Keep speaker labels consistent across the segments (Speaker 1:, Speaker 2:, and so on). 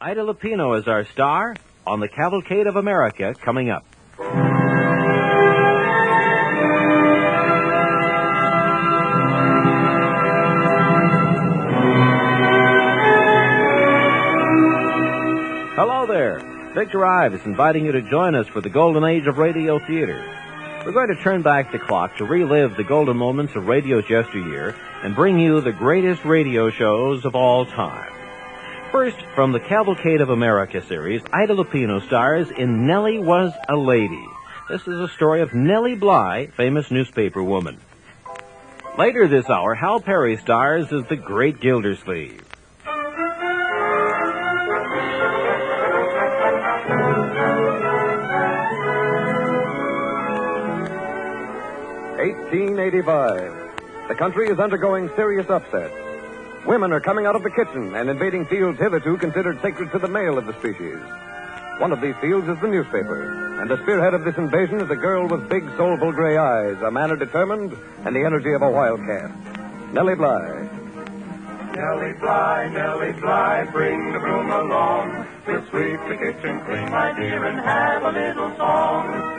Speaker 1: Ida Lupino is our star on the Cavalcade of America coming up. Hello there. Victor Ives inviting you to join us for the golden age of radio theater. We're going to turn back the clock to relive the golden moments of radio's yesteryear and bring you the greatest radio shows of all time. First, from the Cavalcade of America series, Ida Lupino stars in Nellie Was a Lady. This is a story of Nellie Bly, famous newspaper woman. Later this hour, Hal Perry stars as the Great Gildersleeve.
Speaker 2: 1885. The country is undergoing serious upset. Women are coming out of the kitchen and invading fields hitherto considered sacred to the male of the species. One of these fields is the newspaper, and the spearhead of this invasion is a girl with big, soulful gray eyes, a manner determined, and the energy of a wildcat. Nellie Bly.
Speaker 3: Nellie Bly, bring the broom along. We'll sweep the kitchen clean, my dear, and have a little song.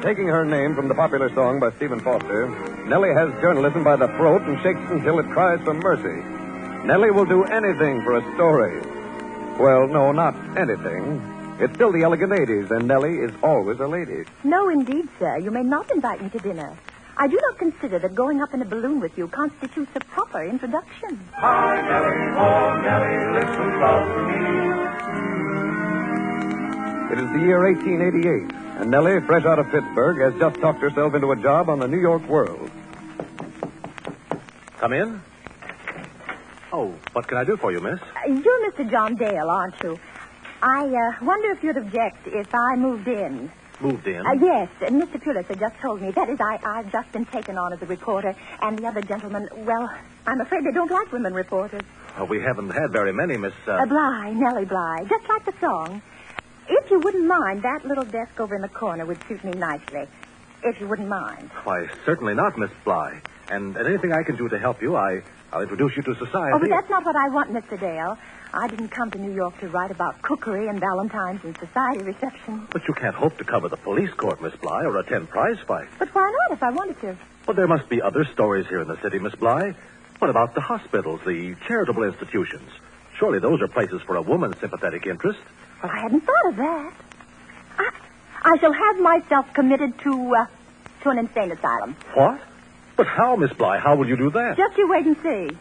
Speaker 2: Taking her name from the popular song by Stephen Foster, Nellie has journalism by the throat and shakes until it cries for mercy. Nellie will do anything for a story. Well, no, not anything. It's still the elegant 80s, and Nellie is always a lady.
Speaker 4: No, indeed, sir. You may not invite me to dinner. I do not consider that going up in a balloon with you constitutes a proper introduction.
Speaker 3: Hi, Nellie, oh, Nellie, listen, love me.
Speaker 2: It is the year 1888, and Nellie, fresh out of Pittsburgh, has just talked herself into a job on the New York World.
Speaker 1: Come in. Oh, what can I do for you, miss?
Speaker 4: You're Mr. John Dale, aren't you? I wonder if you'd object if I moved in.
Speaker 1: Moved in?
Speaker 4: Yes, Mr. Pulitzer just told me. That is, I've just been taken on as a reporter, and the other gentlemen, well, I'm afraid they don't like women reporters.
Speaker 1: We haven't had very many, Miss...
Speaker 4: Bly, Nellie Bly, just like the song. If you wouldn't mind, that little desk over in the corner would suit me nicely. If you wouldn't mind.
Speaker 1: Why, certainly not, Miss Bly. And anything I can do to help you, I'll introduce you to society.
Speaker 4: Oh, but that's not what I want, Mr. Dale. I didn't come to New York to write about cookery and Valentine's and society receptions.
Speaker 1: But you can't hope to cover the police court, Miss Bly, or attend prize fights.
Speaker 4: But why not if I wanted to?
Speaker 1: Well, there must be other stories here in the city, Miss Bly. What about the hospitals, the charitable institutions? Surely those are places for a woman's sympathetic interest.
Speaker 4: Well, I hadn't thought of that. I shall have myself committed to an insane asylum.
Speaker 1: What? But how, Miss Bly? How will you do that?
Speaker 4: Just you wait and see.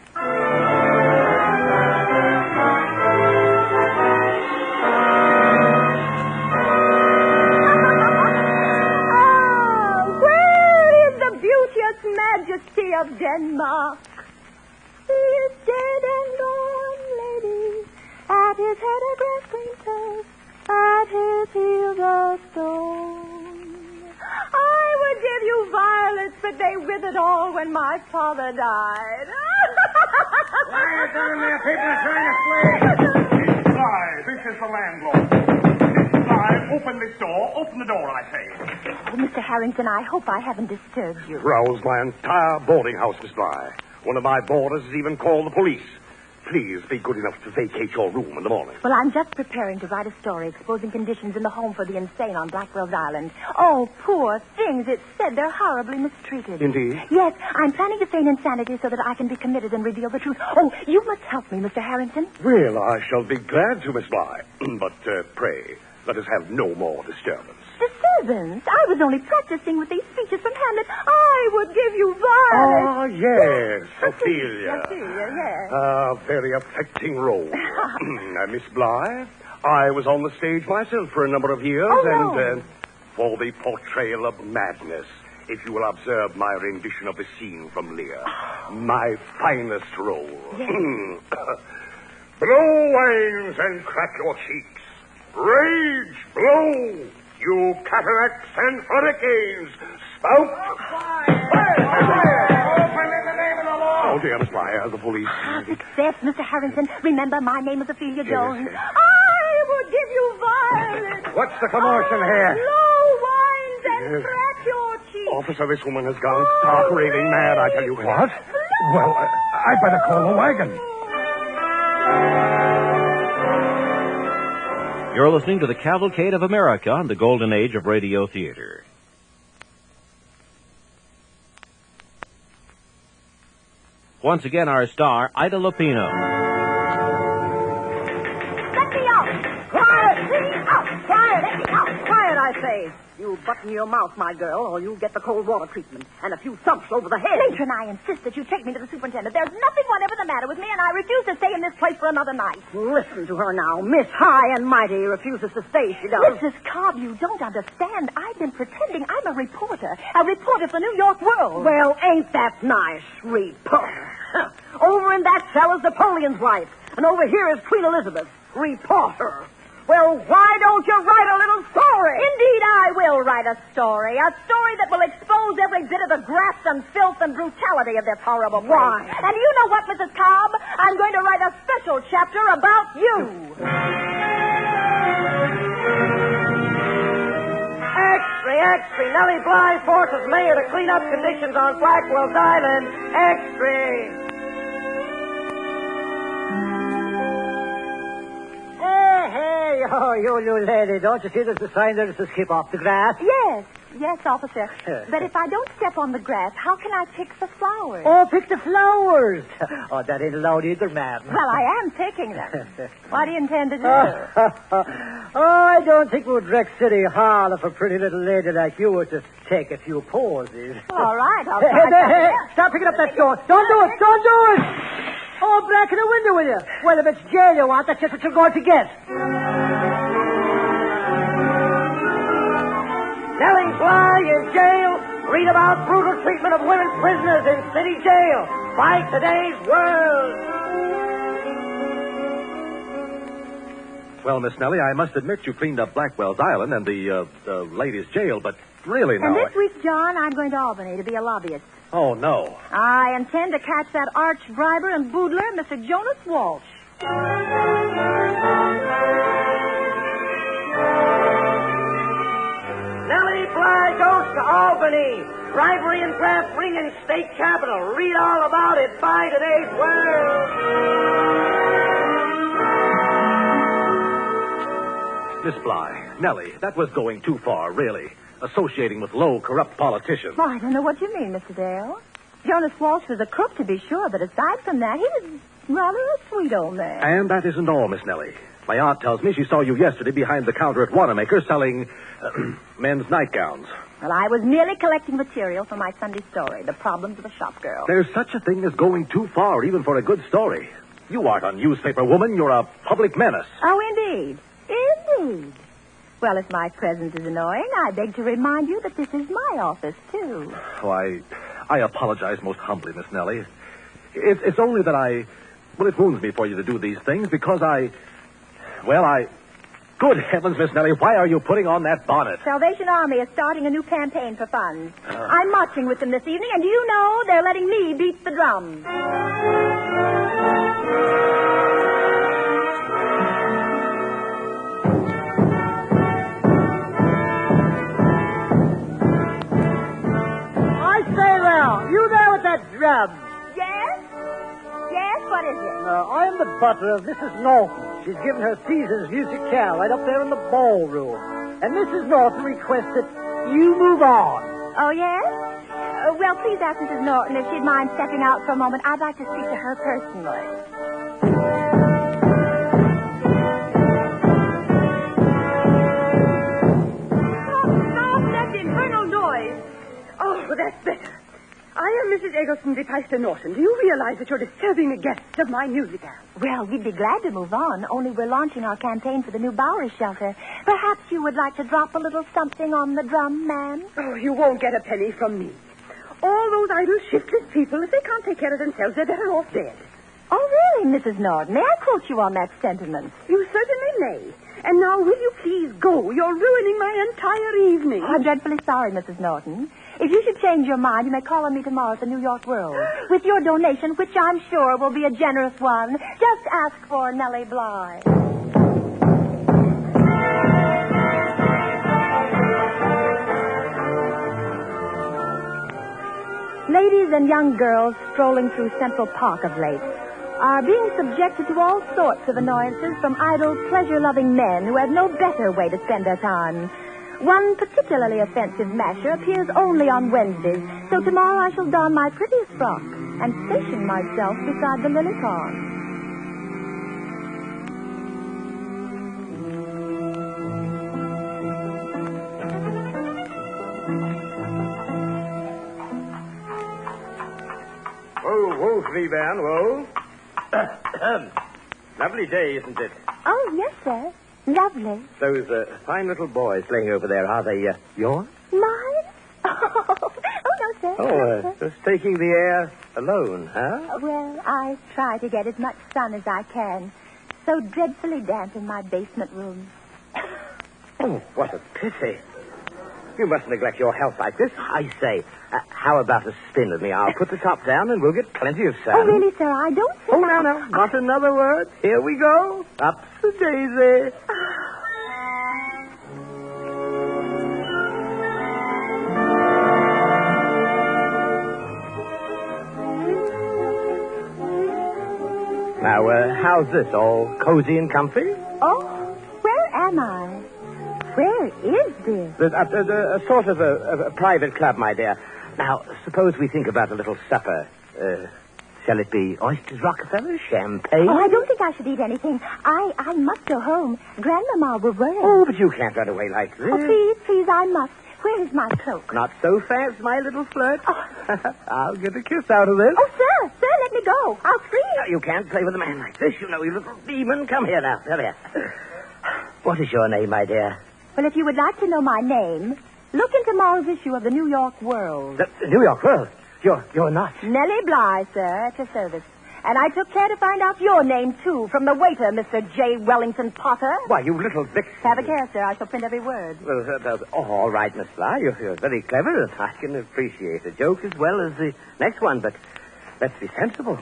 Speaker 4: Where is the beauteous majesty of Denmark? He is dead and gone, lady. At his head a grass-green turf, at his heels a stone. I would give you violets, but they withered all when my father died.
Speaker 3: Why are you down there? People are trying to flee. Miss Bly, this is the landlord. Miss Bly, open this door. Open the door, I say.
Speaker 4: Oh, Mr. Harrington, I hope I haven't disturbed you.
Speaker 5: Roused my entire boarding house, Miss Bly. One of my boarders has even called the police. Please be good enough to vacate your room in the morning.
Speaker 4: Well, I'm just preparing to write a story exposing conditions in the home for the insane on Blackwell's Island. Oh, poor things. It's said they're horribly mistreated.
Speaker 5: Indeed?
Speaker 4: Yes, I'm planning to feign insanity so that I can be committed and reveal the truth. Oh, you must help me, Mr. Harrington.
Speaker 5: Well, I shall be glad to, Miss Bly. But pray, let us have no more disturbance.
Speaker 4: Disturbance? I was only practicing with these speeches from Hamlet. I would give you violets.
Speaker 5: Ah, yes, Ophelia.
Speaker 4: Ophelia, yes.
Speaker 5: A very affecting role. Miss Bly, I was on the stage myself for a number of years,
Speaker 4: no.
Speaker 5: For the portrayal of madness, if you will observe my rendition of the scene from Lear, my finest role.
Speaker 4: Yes.
Speaker 5: Blow wines and crack your cheeks. Rage, blow. You cataracts and hurricanes, spout!
Speaker 3: Open in the name of the law!
Speaker 5: Oh, dear, Miss Bly, the police.
Speaker 4: Success, Mr. Harrington. Remember, my name is Ophelia Jones.
Speaker 5: yes.
Speaker 4: I would give you violets.
Speaker 5: What's the commotion here?
Speaker 4: Blow wines and
Speaker 5: Yes.
Speaker 4: crack your cheeks.
Speaker 5: Officer, this woman has gone stark raving mad, I tell you.
Speaker 6: What? Well, I'd better call the wagon.
Speaker 1: You're listening to the Cavalcade of America on the Golden Age of Radio Theater. Once again, our star, Ida Lupino.
Speaker 4: Let me out! Quiet! Let me out! Quiet! Let me out! Quiet, I say! You button your mouth, my girl, or you'll get the cold water treatment and a few thumps over the head. Matron, I insist that you take me to the superintendent. There's nothing whatever the matter with me, and I refuse to stay in this place for another night. Listen to her now. Miss High and Mighty refuses to stay, she does. Mrs. Cobb, you don't understand. I've been pretending I'm a reporter for the New York World. Well, ain't that nice, reporter? Over in that cell is Napoleon's wife, and over here is Queen Elizabeth, reporter. Well, why don't you write a little story? Indeed, I will write a story that will expose every bit of the graft and filth and brutality of this horrible place. Why? And you know what, Mrs. Cobb? I'm going to write a special chapter about you. Extra. Nellie Bly forces mayor to clean up conditions on Blackwell's Island. Extra. Hey, you lady, don't you see there's a sign there that says keep off the grass? Yes, officer. But if I don't step on the grass, how can I pick the flowers? Oh, pick the flowers. Oh, that ain't allowed either, ma'am. Well, I am picking them. What do you intend to do? I don't think we'd wreck City Hall if a pretty little lady like you were to take a few pauses. All right, I'll try. Hey, stop picking up that stone. Don't do it. Oh, breaking the window with you. Well, if it's jail you want, that's just what you're going to get. Nellie Bly in jail. Read about brutal treatment of women prisoners in city jail. By today's world.
Speaker 6: Well, Miss Nellie, I must admit you cleaned up Blackwell's Island and the ladies' jail, but really now...
Speaker 4: And this week, John, I'm going to Albany to be a lobbyist.
Speaker 6: Oh, no.
Speaker 4: I intend to catch that arch briber and boodler, Mr. Jonas Walsh. Nellie Bly goes to Albany. Bribery and graft ring in state capitol. Read all about it by today's world.
Speaker 6: Miss Bly, Nellie, that was going too far, really. Associating with low, corrupt politicians.
Speaker 4: Well, I don't know what you mean, Mr. Dale. Jonas Walsh was a crook, to be sure, but aside from that, he was rather a sweet old man.
Speaker 6: And that isn't all, Miss Nellie. My aunt tells me she saw you yesterday behind the counter at Wanamaker selling men's nightgowns.
Speaker 4: Well, I was merely collecting material for my Sunday story, The Problems of a Shop Girl.
Speaker 6: There's such a thing as going too far, even for a good story. You aren't a newspaper woman. You're a public menace.
Speaker 4: Oh, indeed. Indeed. Well, if my presence is annoying, I beg to remind you that this is my office, too.
Speaker 6: Oh, I apologize most humbly, Miss Nellie. It's only that it wounds me for you to do these things because Good heavens, Miss Nellie, why are you putting on that bonnet?
Speaker 4: Salvation Army is starting a new campaign for funds. I'm marching with them this evening, and do you know they're letting me beat the drums. I say now, you there with that drum? Yes? Yes, what is it?
Speaker 7: I'm the butler of Mrs. Norton. She's given her season's musicale right up there in the ballroom. And Mrs. Norton requests that you move on.
Speaker 4: Oh, yes? Well, please ask Mrs. Norton if she'd mind stepping out for a moment. I'd like to speak to her personally. Stop that infernal noise.
Speaker 8: Oh, that's better. I am Mrs. Eggleston de Peister Norton. Do you realize that you're disturbing the guests of my musical?
Speaker 4: Well, we'd be glad to move on, only we're launching our campaign for the new Bowery shelter. Perhaps you would like to drop a little something on the drum, ma'am?
Speaker 8: Oh, you won't get a penny from me. All those idle, shiftless people, if they can't take care of themselves, they're better off dead.
Speaker 4: Oh, really, Mrs. Norton? May I quote you on that sentiment?
Speaker 8: You certainly may. And now, will you please go? You're ruining my entire evening.
Speaker 4: I'm dreadfully sorry, Mrs. Norton. If you should change your mind, you may call on me tomorrow at the New York World. With your donation, which I'm sure will be a generous one, just ask for Nellie Bly. Ladies and young girls strolling through Central Park of late are being subjected to all sorts of annoyances from idle, pleasure-loving men who have no better way to spend their time. One particularly offensive masher appears only on Wednesdays, so tomorrow I shall don my prettiest frock and station myself beside the lily pond.
Speaker 9: Whoa, Three-Ban, whoa. Lovely day, isn't it?
Speaker 4: Oh, yes, sir. Lovely.
Speaker 9: Those fine little boys playing over there, are they yours?
Speaker 4: Mine? Oh, no, sir.
Speaker 9: Oh, just taking the air alone, huh?
Speaker 4: Well, I try to get as much sun as I can. So dreadfully damp in my basement room.
Speaker 9: Oh, what a pity. You mustn't neglect your health like this. I say, how about a spin with me? I'll put the top down and we'll get plenty of sun.
Speaker 4: Oh, really, sir? I don't think...
Speaker 9: Oh, no. Not another word. Here we go. Up the daisy. Now, how's this? All cozy and comfy?
Speaker 4: Oh, where am I? Where is this?
Speaker 9: A sort of a private club, my dear. Now, suppose we think about a little supper. Shall it be oysters, Rockefeller, champagne?
Speaker 4: Oh, I don't think I should eat anything. I must go home. Grandmama will worry.
Speaker 9: Oh, but you can't run away like this.
Speaker 4: Oh, please, I must. Where is my cloak?
Speaker 9: Not so fast, my little flirt.
Speaker 4: Oh.
Speaker 9: I'll get a kiss out of this.
Speaker 4: Oh, sir, let me go. I'll scream.
Speaker 9: No, you can't play with a man like this, you know, you little demon. Come here now. Come here. What is your name, my dear?
Speaker 4: Well, if you would like to know my name, look in tomorrow's issue of the New York World.
Speaker 9: The New York World? You're not.
Speaker 4: Nellie Bly, sir, at your service. And I took care to find out your name, too, from the waiter, Mr. J. Wellington Potter.
Speaker 9: Why, you little vixen.
Speaker 4: Have a care, sir. I shall print every word.
Speaker 9: Well, all right, Miss Bly. You're very clever, and I can appreciate a joke as well as the next one, but let's be sensible.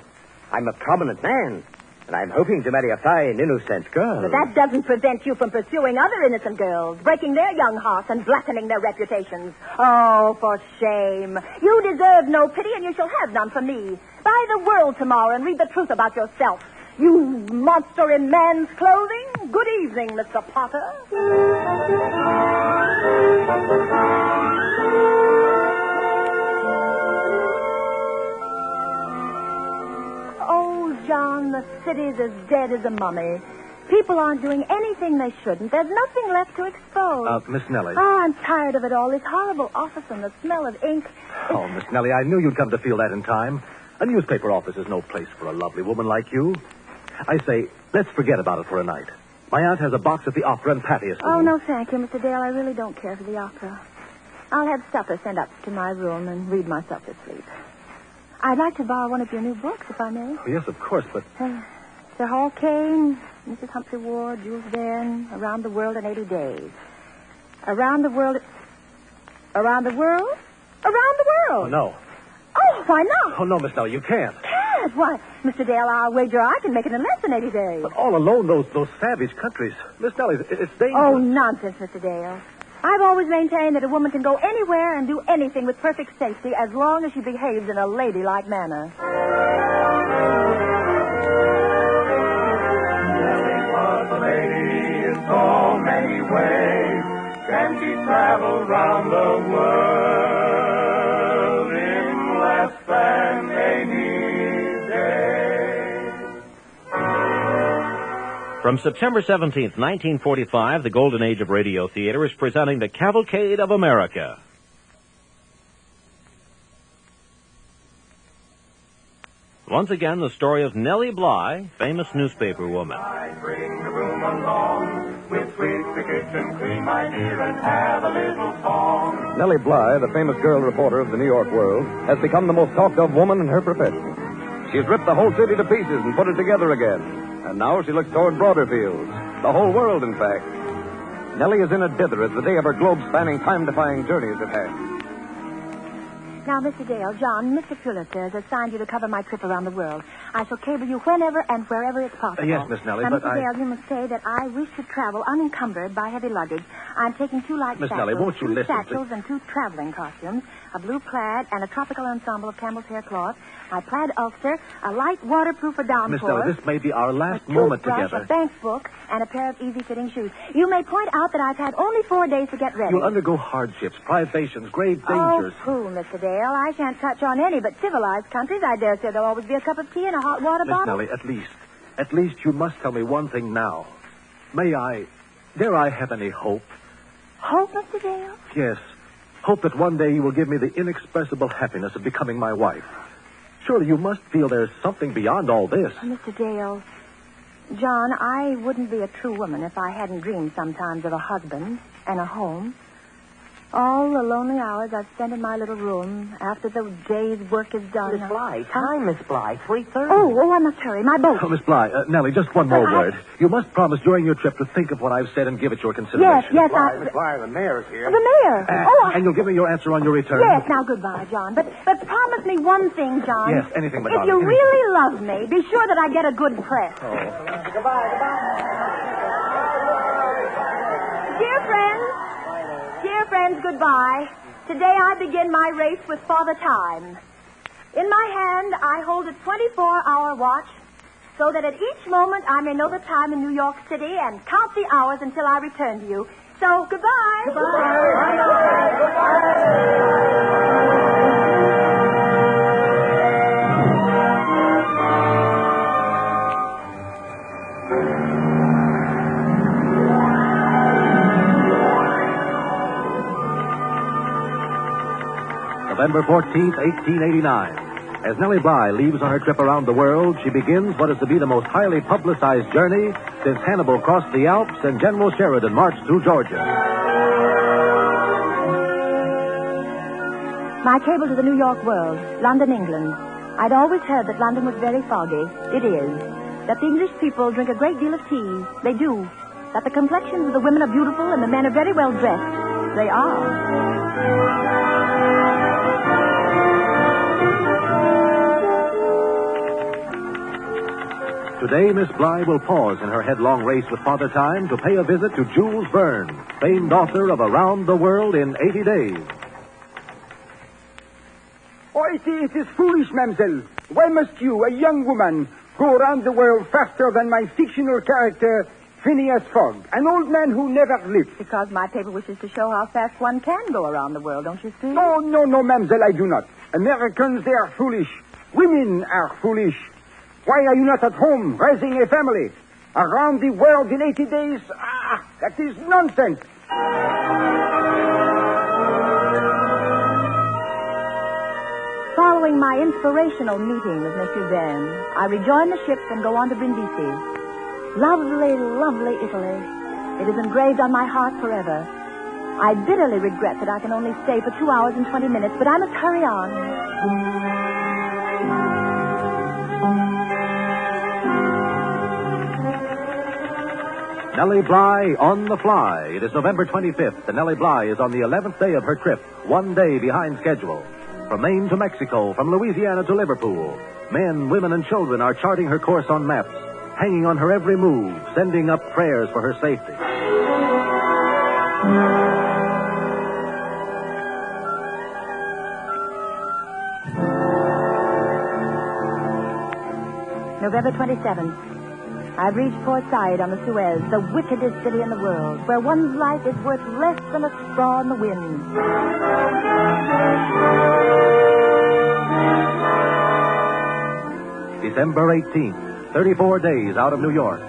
Speaker 9: I'm a prominent man. And I'm hoping to marry a fine, innocent girl.
Speaker 4: But that doesn't prevent you from pursuing other innocent girls, breaking their young hearts and blackening their reputations. Oh, for shame. You deserve no pity, and you shall have none from me. Buy the World tomorrow and read the truth about yourself. You monster in man's clothing. Good evening, Mr. Potter. Oh, John, the city's as dead as a mummy. People aren't doing anything they shouldn't. There's nothing left to expose.
Speaker 6: Miss Nellie.
Speaker 4: Oh, I'm tired of it all. This horrible office and the smell of ink.
Speaker 6: Oh, Miss Nellie, I knew you'd come to feel that in time. A newspaper office is no place for a lovely woman like you. I say, let's forget about it for a night. My aunt has a box at the opera and Patty is...
Speaker 4: Oh, no, thank you, Mr. Dale. I really don't care for the opera. I'll have supper sent up to my room and read myself to sleep. I'd like to borrow one of your new books, if I may.
Speaker 6: Oh, yes, of course, but...
Speaker 4: Sir Hall Caine, Mrs. Humphrey Ward, Jules Verne, Around the World in 80 Days. Around the World... Around the World? Around the World!
Speaker 6: Oh, no.
Speaker 4: Oh, why not?
Speaker 6: Oh, no, Miss Nellie, you can't.
Speaker 4: Can't? Why, Mr. Dale, I'll wager I can make it in less than 80 days.
Speaker 6: But all alone, those savage countries. Miss Nellie, it's dangerous.
Speaker 4: Oh, nonsense, Mr. Dale. I've always maintained that a woman can go anywhere and do anything with perfect safety as long as she behaves in a ladylike manner.
Speaker 3: Nellie was a lady in so many ways. Can she travel round the world in less than 80 days?
Speaker 1: From September 17th, 1945, the Golden Age of Radio Theater is presenting the Cavalcade of America. Once again, the story of Nellie Bly, famous newspaper woman.
Speaker 3: I bring the room along with sweet the kitchen clean, my dear, and have a little song.
Speaker 2: Nellie Bly, the famous girl reporter of the New York World, has become the most talked of woman in her profession. She's ripped the whole city to pieces and put it together again. And now she looks toward broader fields. The whole world, in fact. Nellie is in a dither as the day of her globe-spanning, time-defying journey is at hand.
Speaker 4: Now, Mr. Dale, John, Mr. Pulitzer has assigned you to cover my trip around the world. I shall cable you whenever and wherever it's possible.
Speaker 6: Yes, Miss Nellie,
Speaker 4: now,
Speaker 6: but
Speaker 4: Mr. Dale, you must say that I wish to travel unencumbered by heavy luggage. I'm taking 2 light
Speaker 6: Miss
Speaker 4: satchels,
Speaker 6: Nellie, won't you
Speaker 4: 2
Speaker 6: listen to-
Speaker 4: satchels and 2 traveling costumes, a blue plaid, and a tropical ensemble of camel's hair cloth, my plaid ulster, a light waterproof downpour.
Speaker 6: Miss Nellie, this may be our last
Speaker 4: a
Speaker 6: moment
Speaker 4: toothbrush,
Speaker 6: together.
Speaker 4: a bank book, and a pair of easy-fitting shoes. You may point out that I've had only 4 days to get ready.
Speaker 6: You'll undergo hardships, privations, grave dangers.
Speaker 4: Oh, pooh, Mr. Dale. I can't touch on any but civilized countries. I dare say there'll always be a cup of tea and a hot water
Speaker 6: Miss
Speaker 4: bottle.
Speaker 6: Nellie, at least you must tell me one thing now. Dare I have any hope?
Speaker 4: Hope, Mr. Dale?
Speaker 6: Yes. Hope that one day you will give me the inexpressible happiness of becoming my wife. Surely you must feel there's something beyond all this.
Speaker 4: Oh, Mr. Dale, John, I wouldn't be a true woman if I hadn't dreamed sometimes of a husband and a home. All the lonely hours I've spent in my little room after the day's work is done.
Speaker 9: Miss Bly, time, Miss Bly, 3:30.
Speaker 4: Oh, I must hurry. My boat.
Speaker 6: Oh, Miss Bly, Nellie, just one more word. You must promise during your trip to think of what I've said and give it your consideration.
Speaker 4: Yes,
Speaker 5: Miss Bly, the mayor's here.
Speaker 4: The mayor.
Speaker 6: And you'll give me your answer on your return.
Speaker 4: Yes, now goodbye, John. But promise me one thing, John.
Speaker 6: Yes, anything but
Speaker 4: If
Speaker 6: darling,
Speaker 4: you
Speaker 6: anything.
Speaker 4: really love me, be sure that I get a good press. Dear friends, goodbye. Today I begin my race with Father Time. In my hand, I hold a 24-hour watch so that at each moment I may know the time in New York City and count the hours until I return to you. So, goodbye.
Speaker 6: November 14th, 1889. As Nellie Bly leaves on her trip around the world, she begins what is to be the most highly publicized journey since Hannibal crossed the Alps and General Sheridan marched through Georgia.
Speaker 4: My cable to the New York World, London, England. I'd always heard that London was very foggy. It is. That the English people drink a great deal of tea. They do. That the complexions of the women are beautiful and the men are very well dressed. They are.
Speaker 6: Today, Miss Bly will pause in her headlong race with Father Time to pay a visit to Jules Verne, famed author of Around the World in 80 Days.
Speaker 10: Oh, it is foolish, mademoiselle. Why must you, a young woman, go around the world faster than my fictional character, Phineas Fogg, an old man who never lived?
Speaker 4: Because my paper wishes to show how fast one can go around the world, don't you see?
Speaker 10: No, mademoiselle, I do not. Americans, they are foolish. Women are foolish. Why are you not at home, raising a family? Around the world in 80 days? That is nonsense.
Speaker 4: Following my inspirational meeting with Monsieur Verne, I rejoin the ship and go on to Brindisi. Lovely, lovely Italy. It is engraved on my heart forever. I bitterly regret that I can only stay for 2 hours and 20 minutes, but I must hurry on.
Speaker 6: Nellie Bly on the fly. It is November 25th, and Nellie Bly is on the 11th day of her trip, 1 day behind schedule. From Maine to Mexico, from Louisiana to Liverpool, men, women, and children are charting her course on maps, hanging on her every move, sending up prayers for her safety.
Speaker 4: November 27th. I've reached Port Said on the Suez, the wickedest city in the world, where one's life is worth less than a straw in the wind.
Speaker 6: December 18th, 34 days out of New York.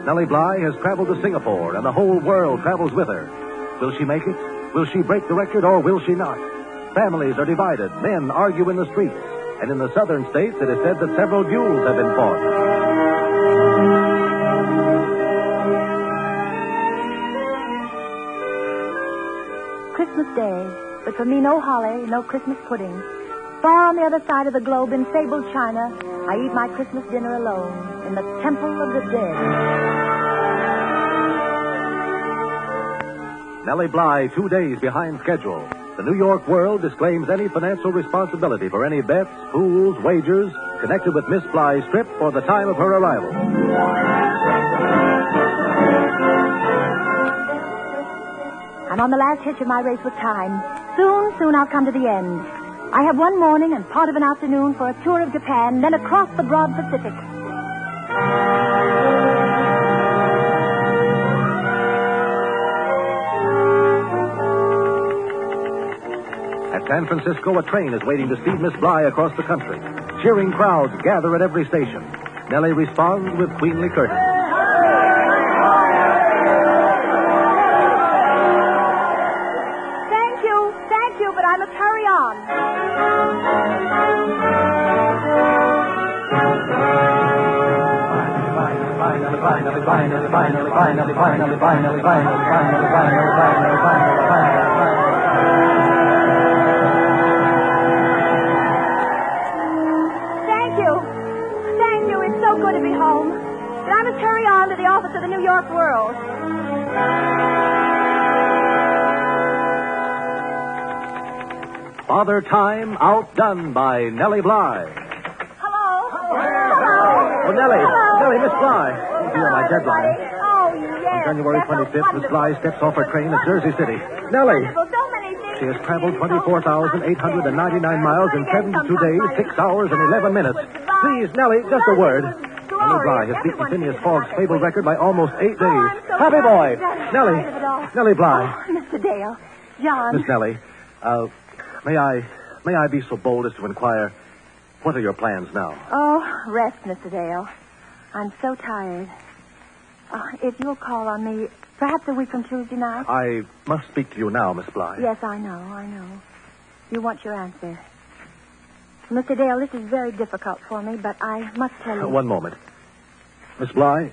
Speaker 6: Nellie Bly has traveled to Singapore, and the whole world travels with her. Will she make it? Will she break the record, or will she not? Families are divided. Men argue in the streets. And in the southern states, it is said that several duels have been fought.
Speaker 4: Christmas Day, but for me no holly, no Christmas pudding. Far on the other side of the globe in fabled China, I eat my Christmas dinner alone in the Temple of the Dead.
Speaker 6: Nellie Bly, 2 days behind schedule. The New York World disclaims any financial responsibility for any bets, pools, wagers connected with Miss Bly's trip for the time of her arrival.
Speaker 4: I'm on the last hitch of my race with time. Soon I'll come to the end. I have one morning and part of an afternoon for a tour of Japan, then across the broad Pacific.
Speaker 6: At San Francisco, a train is waiting to speed Miss Bly across the country. Cheering crowds gather at every station. Nellie responds with queenly courtesy.
Speaker 4: Thank you, but I must hurry on. Thank you. It's so good to be home. But I must hurry on to the office of the New York World.
Speaker 6: Father Time outdone by Nellie Bly.
Speaker 4: Hello.
Speaker 6: Oh, Nellie.
Speaker 4: Hello.
Speaker 6: Nellie, Miss Bly. Oh, dear, my deadline.
Speaker 4: Oh, yes.
Speaker 6: On January 25th, Miss Bly steps off her train at Jersey City. Nellie.
Speaker 4: So many things.
Speaker 6: She has traveled 24,899 miles in 72 days, 6 hours, and 11 minutes. Please, Nellie, just a word. Nellie Bly has beaten Phineas Fogg's fabled record by almost 8 days. Happy boy. Nellie Bly.
Speaker 4: Oh, Mr. Dale. John.
Speaker 6: Miss Nellie, may I be so bold as to inquire, what are your plans now?
Speaker 4: Oh, rest, Mr. Dale. I'm so tired. If you'll call on me, perhaps a week from Tuesday night.
Speaker 6: I must speak to you now, Miss Bly.
Speaker 4: Yes, I know. You want your answer. Mr. Dale, this is very difficult for me, but I must tell you.
Speaker 6: One moment. Miss Bly,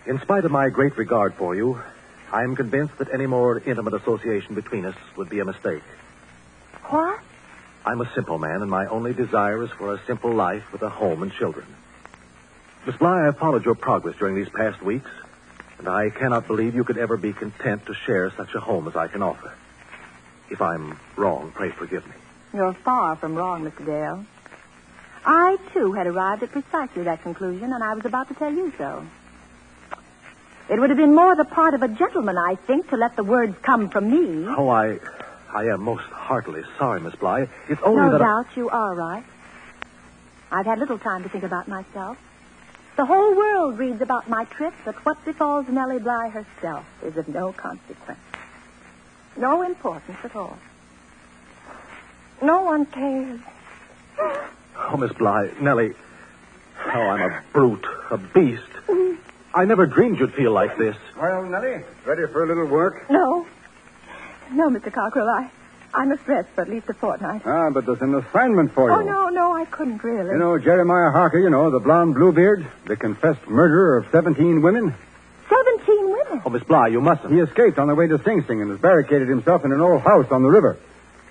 Speaker 6: in spite of my great regard for you, I am convinced that any more intimate association between us would be a mistake.
Speaker 4: What?
Speaker 6: I'm a simple man, and my only desire is for a simple life with a home and children. Miss Bly, I've followed your progress during these past weeks, and I cannot believe you could ever be content to share such a home as I can offer. If I'm wrong, pray forgive me.
Speaker 4: You're far from wrong, Mr. Dale. I, too, had arrived at precisely that conclusion, and I was about to tell you so. It would have been more the part of a gentleman, I think, to let the words come from me.
Speaker 6: Oh, I am most heartily sorry, Miss Bly. It's only
Speaker 4: No doubt you are right. I've had little time to think about myself. The whole world reads about my trip, but what befalls Nellie Bly herself is of no consequence. No importance at all. No one cares.
Speaker 6: Oh, Miss Bly, Nellie. Oh, I'm a brute, a beast. I never dreamed you'd feel like this.
Speaker 10: Well, Nellie, ready for a little work?
Speaker 4: No, Mr. Cockrell, I must rest for at least a fortnight.
Speaker 10: But there's an assignment for you.
Speaker 4: Oh, no, I couldn't really.
Speaker 10: You know Jeremiah Harker, the blonde Bluebeard, the confessed murderer of 17 women?
Speaker 4: 17 women?
Speaker 6: Oh, Miss Bly, you mustn't.
Speaker 10: He escaped on the way to Sing Sing and has barricaded himself in an old house on the river.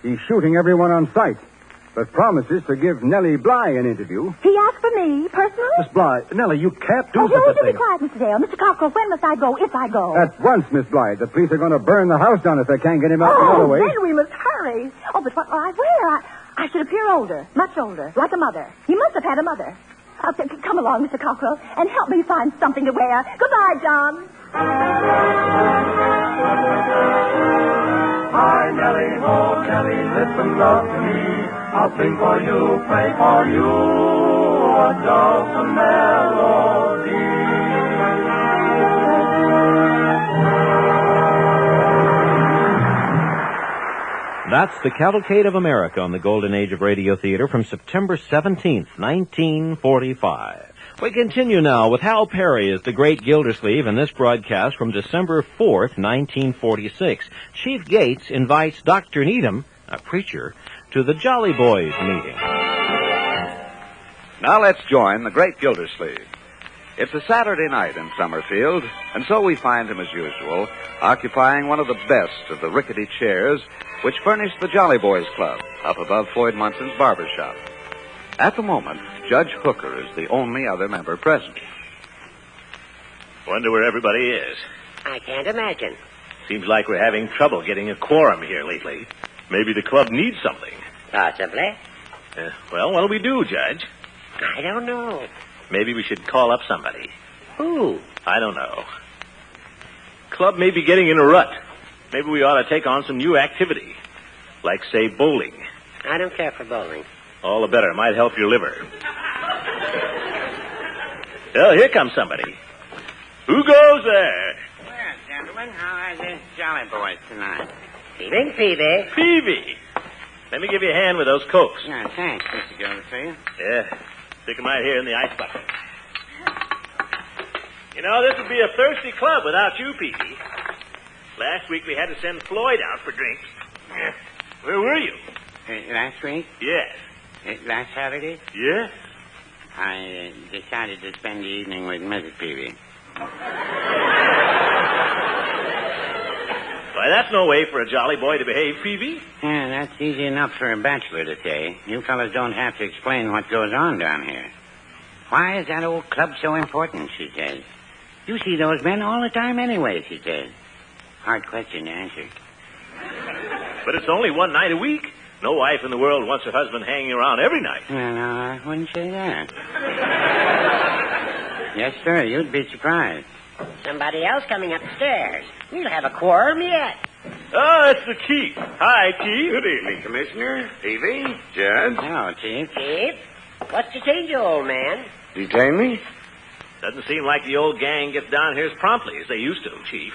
Speaker 10: He's shooting everyone on sight, but promises to give Nellie Bly an interview.
Speaker 4: He asked for me, personally?
Speaker 6: Miss Bly, Nellie, you can't do such a
Speaker 4: do
Speaker 6: thing.
Speaker 4: be quiet, Mr. Dale. Mr. Cockrell, when must I go, if I go?
Speaker 10: At once, Miss Bly. The police are going to burn the house down if they can't get him out the other way.
Speaker 4: Then we must hurry. Oh, but what will I wear? I should appear older, much older, like a mother. He must have had a mother. Come along, Mr. Cockrell, and help me find something to wear. Goodbye, John.
Speaker 3: Hi, Nellie, oh, Nellie, listen, love to me. I'll sing for you, pray for you, a dulcet melody.
Speaker 1: That's the Cavalcade of America on the Golden Age of Radio Theater from September 17th, 1945. We continue now with Hal Perry as the Great Gildersleeve in this broadcast from December 4th, 1946. Chief Gates invites Dr. Needham, a preacher, to the Jolly Boys meeting.
Speaker 11: Now let's join the Great Gildersleeve. It's a Saturday night in Summerfield, and so we find him as usual, occupying one of the best of the rickety chairs which furnish the Jolly Boys Club up above Floyd Munson's barber shop. At the moment, Judge Hooker is the only other member present.
Speaker 12: Wonder where everybody is.
Speaker 13: I can't imagine.
Speaker 12: Seems like we're having trouble getting a quorum here lately. Maybe the club needs something.
Speaker 13: Possibly.
Speaker 12: Well, what'll we do, Judge?
Speaker 13: I don't know.
Speaker 12: Maybe we should call up somebody.
Speaker 13: Who?
Speaker 12: I don't know. Club may be getting in a rut. Maybe we ought to take on some new activity. Like, say, bowling.
Speaker 13: I don't care for bowling.
Speaker 12: All the better. It might help your liver. Well, here comes somebody. Who goes there?
Speaker 14: Well, gentlemen, how are the Jolly Boys tonight?
Speaker 13: Evening, Peavy.
Speaker 12: Peavy. Let me give you a hand with those cokes.
Speaker 14: Yeah, thanks, Mr. Gildersleeve.
Speaker 12: Yeah. Stick 'em right here in the ice bucket. You know, this would be a thirsty club without you, Peavy. Last week we had to send Floyd out for drinks. Where were you?
Speaker 14: Last week?
Speaker 12: Yes.
Speaker 14: Last Saturday?
Speaker 12: Yes.
Speaker 14: I decided to spend the evening with Mrs. Peavy.
Speaker 12: Why, that's no way for a jolly boy to behave, Peavy.
Speaker 14: Yeah, that's easy enough for a bachelor to say. You fellas don't have to explain what goes on down here. Why is that old club so important, she says. You see those men all the time anyway, she says. Hard question to answer.
Speaker 12: But it's only one night a week. No wife in the world wants her husband hanging around every night.
Speaker 14: Well, no, I wouldn't say that. Yes, sir, you'd be surprised.
Speaker 13: Somebody else coming upstairs. We'll have a quarrel yet.
Speaker 12: Oh, it's the Chief. Hi, Chief.
Speaker 5: Good evening, Commissioner. Peavy, Judge.
Speaker 14: Hello, Chief.
Speaker 13: Chief, what's to change you, old man?
Speaker 5: Detain me?
Speaker 12: Doesn't seem like the old gang gets down here as promptly as they used to, Chief.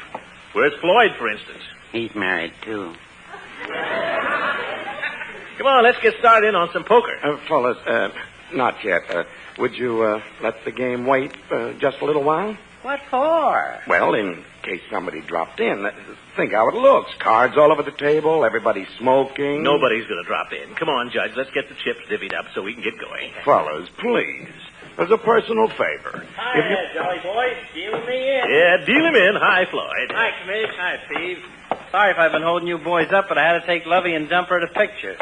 Speaker 12: Where's Floyd, for instance?
Speaker 14: He's married, too.
Speaker 12: Come on, let's get started in on some poker.
Speaker 5: Fellas, not yet. Would you let the game wait just a little while?
Speaker 13: What for?
Speaker 5: Well, in case somebody dropped in. Think how it looks. Cards all over the table, everybody smoking.
Speaker 12: Nobody's going to drop in. Come on, Judge, let's get the chips divvied up so we can get going.
Speaker 5: Fellas, please. As a personal favor.
Speaker 15: Hi, Jolly Boy. Deal me in.
Speaker 12: Yeah, deal him in. Hi, Floyd.
Speaker 15: Hi, Commish. Hi, Peave. Sorry if I've been holding you boys up, but I had to take Lovey and Dumper to picture.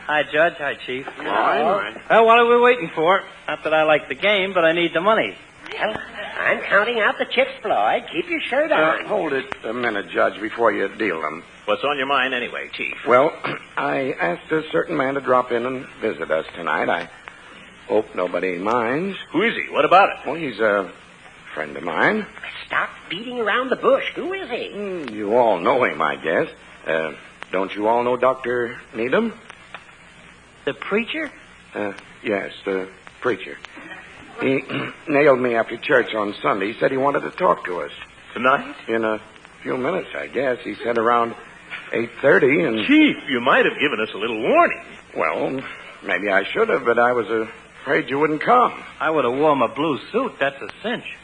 Speaker 15: Hi, Judge. Hi, Chief.
Speaker 5: Fine.
Speaker 15: Well, what are we waiting for? Not that I like the game, but I need the money.
Speaker 13: Well, I'm counting out the chips, Floyd. Keep your shirt on.
Speaker 5: Hold it a minute, Judge, before you deal them.
Speaker 12: What's on your mind anyway, Chief?
Speaker 5: Well, I asked a certain man to drop in and visit us tonight. I hope nobody minds.
Speaker 12: Who is he? What about it?
Speaker 5: Well, he's a friend of mine.
Speaker 13: Stop beating around the bush. Who is he?
Speaker 5: You all know him, I guess. Don't you all know Dr. Needham?
Speaker 15: The preacher?
Speaker 5: Yes, the preacher. He nailed me after church on Sunday. He said he wanted to talk to us.
Speaker 12: Tonight?
Speaker 5: In a few minutes, I guess. He said around 8:30 and...
Speaker 12: Chief, you might have given us a little warning.
Speaker 5: Well, maybe I should have, but I was afraid you wouldn't come.
Speaker 15: I would have worn my blue suit. That's a cinch.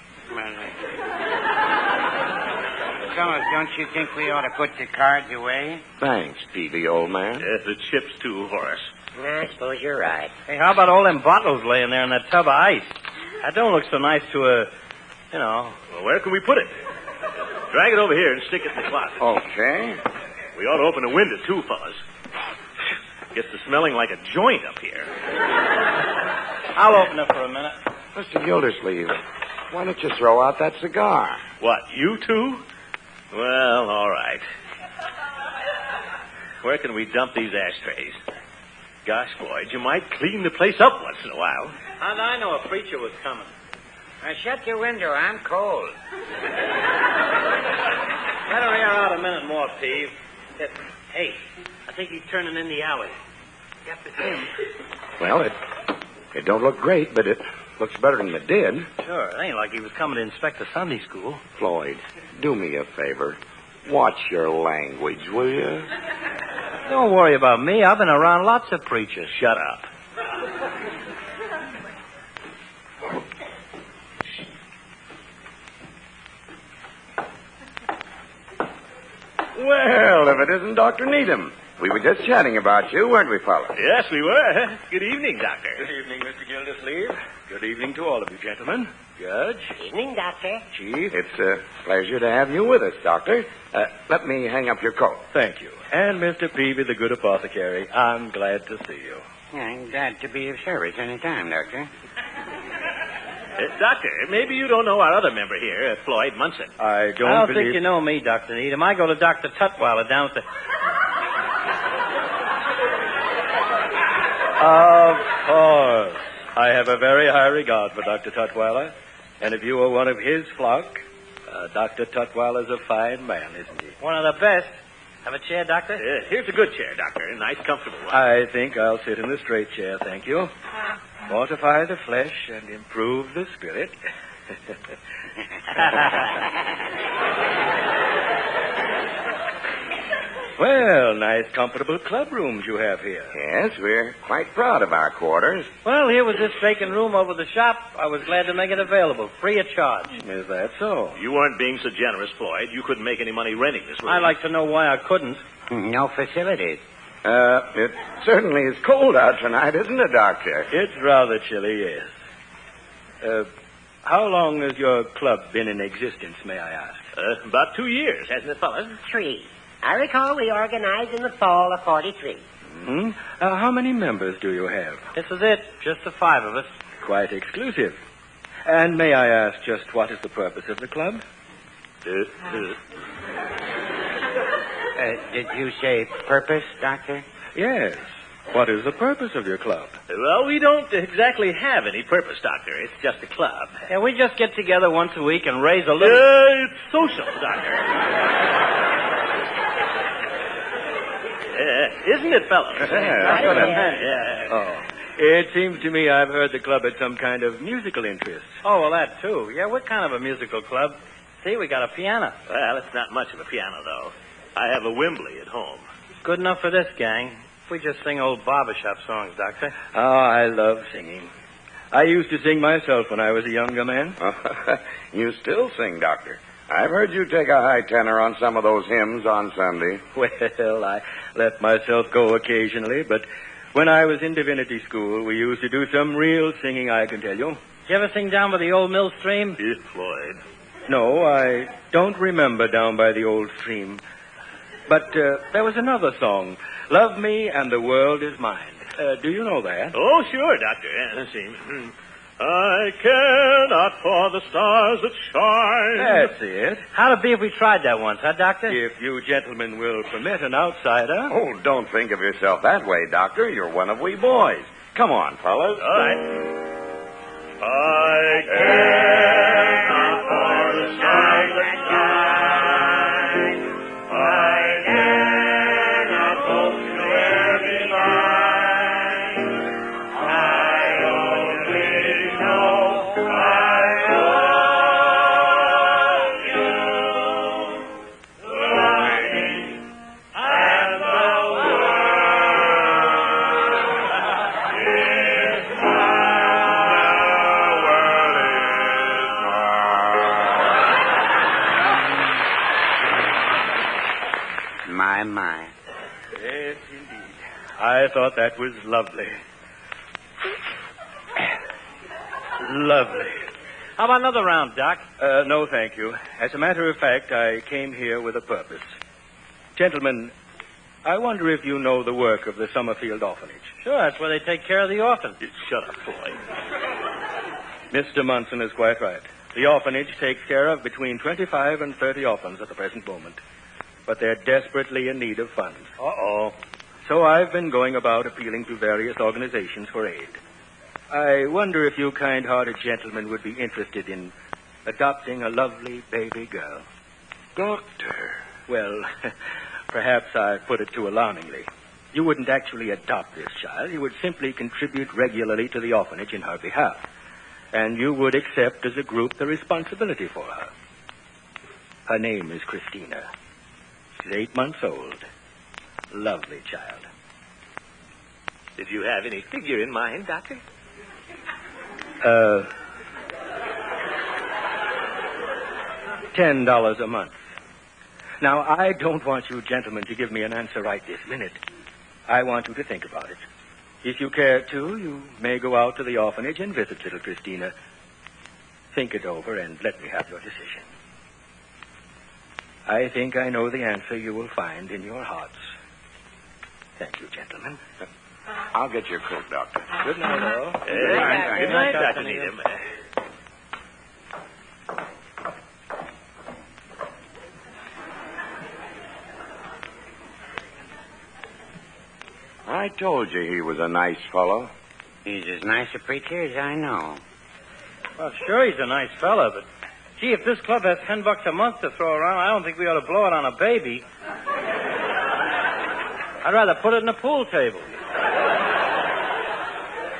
Speaker 14: Fellas, don't you think we ought to put the cards away?
Speaker 5: Thanks, Peavy, old man.
Speaker 12: Yes, the chips too, Horace.
Speaker 13: I suppose you're right.
Speaker 15: Hey, how about all them bottles laying there in that tub of ice? That don't look so nice to a,
Speaker 12: Well, where can we put it? Drag it over here and stick it in the closet.
Speaker 5: Okay.
Speaker 12: We ought to open the window, too, fellas. Gets to smelling like a joint up here.
Speaker 15: I'll open it for a minute.
Speaker 5: Mr. Gildersleeve, why don't you throw out that cigar?
Speaker 12: What, you two? Well, all right. Where can we dump these ashtrays? Gosh, Floyd, you might clean the place up once in a while.
Speaker 15: How'd I know a preacher was coming?
Speaker 14: Now, shut your window. I'm cold.
Speaker 15: Let her air out a minute more, Peave. Hey, I think he's turning in the alley. Got the him.
Speaker 5: Well, it don't look great, but it looks better than it did.
Speaker 15: Sure, it ain't like he was coming to inspect the Sunday school.
Speaker 5: Floyd, do me a favor. Watch your language, will you?
Speaker 15: Don't worry about me. I've been around lots of preachers.
Speaker 12: Shut up.
Speaker 5: Well, if it isn't Dr. Needham. We were just chatting about you, weren't we, fella?
Speaker 12: Yes, we were. Good evening, Doctor.
Speaker 16: Good evening, Mr. Gildersleeve. Good evening to all of you, gentlemen. Judge.
Speaker 13: Evening, Doctor.
Speaker 5: Chief. It's a pleasure to have you with us, Doctor. Let me hang up your coat.
Speaker 16: Thank you. And Mr. Peavy, the good apothecary, I'm glad to see you.
Speaker 14: I'm glad to be of service any time, Doctor.
Speaker 12: Doctor, maybe you don't know our other member here, Floyd Munson.
Speaker 16: I
Speaker 15: don't think you know me, Dr. Needham. I go to Dr. Tutwiler down at the...
Speaker 16: Of course. I have a very high regard for Dr. Tutwiler. And if you were one of his flock, Dr. Tutwiler's a fine man, isn't he?
Speaker 15: One of the best. Have a chair, Doctor?
Speaker 12: Here's a good chair, Doctor. A nice, comfortable one.
Speaker 16: I think I'll sit in the straight chair, thank you. Mortify the flesh and improve the spirit. Well, nice, comfortable club rooms you have here.
Speaker 17: Yes, we're quite proud of our quarters.
Speaker 15: Well, here was this vacant room over the shop. I was glad to make it available, free of charge.
Speaker 16: Is that so?
Speaker 12: You weren't being so generous, Floyd. You couldn't make any money renting this room.
Speaker 15: I'd like to know why I couldn't.
Speaker 14: No facilities.
Speaker 17: It certainly is cold out tonight, isn't it, Doctor?
Speaker 16: It's rather chilly, yes. How long has your club been in existence, may I ask?
Speaker 12: About 2 years, hasn't it, fellas?
Speaker 13: 3. I recall we organized in the fall of 43.
Speaker 16: Hmm? How many members do you have?
Speaker 15: This is it, just the 5 of us.
Speaker 16: Quite exclusive. And may I ask just what is the purpose of the club?
Speaker 14: Did you say purpose, Doctor?
Speaker 16: Yes. What is the purpose of your club?
Speaker 12: Well, we don't exactly have any purpose, Doctor. It's just a club.
Speaker 15: Yeah, we just get together once a week and raise a little...
Speaker 12: It's social, Doctor. Isn't it, fellows?
Speaker 16: Yeah. Oh. It seems to me I've heard the club had some kind of musical interest.
Speaker 15: Oh, well, that, too. Yeah, we're kind of a musical club. See, we got a piano.
Speaker 12: Well, it's not much of a piano, though. I have a Wembley at home.
Speaker 15: Good enough for this gang. We just sing old barbershop songs, Doctor.
Speaker 16: Oh, I love singing. I used to sing myself when I was a younger man.
Speaker 17: You still sing, Doctor. I've heard you take a high tenor on some of those hymns on Sunday.
Speaker 16: Well, I let myself go occasionally, but when I was in divinity school, we used to do some real singing, I can tell you.
Speaker 15: Did you ever sing down by the old mill stream?
Speaker 12: Yes, Floyd.
Speaker 16: No, I don't remember down by the old stream. But there was another song, Love Me and the World Is Mine. Do you know that?
Speaker 12: Oh, sure, Doctor. Yeah, let's see. I care not for the stars that shine.
Speaker 16: That's it.
Speaker 15: How'd it be if we tried that once, huh, Doctor?
Speaker 16: If you gentlemen will permit an outsider.
Speaker 17: Oh, don't think of yourself that way, Doctor. You're one of we boys. Come on, fellas.
Speaker 12: All right. I care not for the stars that shine. I care not hope to ever be mine. I only know I love you. Love me and the world is
Speaker 14: My.
Speaker 16: Yes, indeed. I thought that was lovely. Lovely.
Speaker 15: How about another round, Doc?
Speaker 16: No, thank you. As a matter of fact, I came here with a purpose. Gentlemen, I wonder if you know the work of the Summerfield Orphanage.
Speaker 15: Sure, that's where they take care of the orphans.
Speaker 12: Shut up, Floyd.
Speaker 16: Mr. Munson is quite right. The orphanage takes care of between 25 and 30 orphans at the present moment. But they're desperately in need of funds.
Speaker 15: Uh-oh.
Speaker 16: So I've been going about appealing to various organizations for aid. I wonder if you kind-hearted gentlemen would be interested in adopting a lovely baby girl.
Speaker 17: Doctor.
Speaker 16: Well, perhaps I put it too alarmingly. You wouldn't actually adopt this child. You would simply contribute regularly to the orphanage in her behalf. And you would accept as a group the responsibility for her. Her name is Christina. She's 8 months old. Lovely child.
Speaker 12: Did you have any figure in mind, Doctor?
Speaker 16: $10 a month. Now, I don't want you gentlemen to give me an answer right this minute. I want you to think about it. If you care to, you may go out to the orphanage and visit little Christina. Think it over and let me have your decision. I think I know the answer you will find in your hearts. Thank you, gentlemen.
Speaker 17: I'll get your coat, Doctor.
Speaker 16: Good night, all.
Speaker 12: Good night, Dr. Needham.
Speaker 17: I told you he was a nice fellow.
Speaker 14: He's as nice a preacher as I know.
Speaker 15: Well, sure, he's a nice fella, but gee, if this club has $10 a month to throw around, I don't think we ought to blow it on a baby. I'd rather put it in the pool table.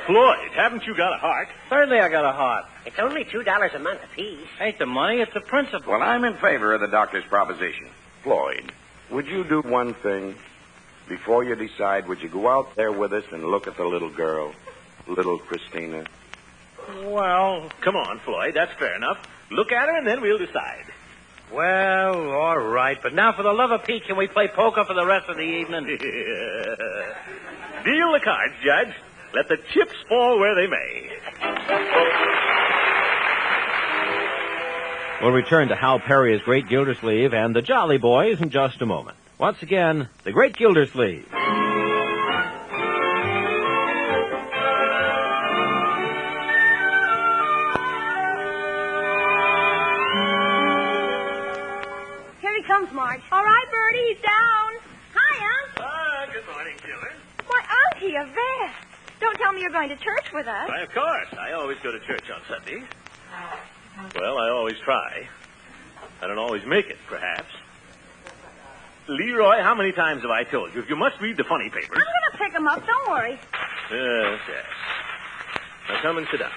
Speaker 12: Floyd, haven't you got a heart?
Speaker 15: Certainly I got a heart.
Speaker 13: It's only $2 a month apiece.
Speaker 15: Ain't the money, it's the principle.
Speaker 17: Well, I'm in favor of the doctor's proposition. Floyd, would you do one thing? Before you decide, would you go out there with us and look at the little girl, little Christina?
Speaker 12: Well, come on, Floyd. That's fair enough. Look at her, and then we'll decide.
Speaker 15: Well, all right, but now for the love of Pete, can we play poker for the rest of the evening?
Speaker 12: Deal the cards, Judge. Let the chips fall where they may.
Speaker 1: We'll return to Hal Perry's Great Gildersleeve and the Jolly Boys in just a moment. Once again, the Great Gildersleeve.
Speaker 4: Here he comes, Marge. All right, Bertie, he's down. Hi, Unc.
Speaker 12: Good morning, children.
Speaker 4: Why, Unc, Yvette. Don't tell me you're going to church with us.
Speaker 12: Why, of course. I always go to church on Sundays. Well, I always try. I don't always make it, perhaps. Leroy, how many times have I told you? If you must read the funny papers.
Speaker 4: I'm going to pick him up. Don't worry.
Speaker 12: Yes, yes. Now come and sit down.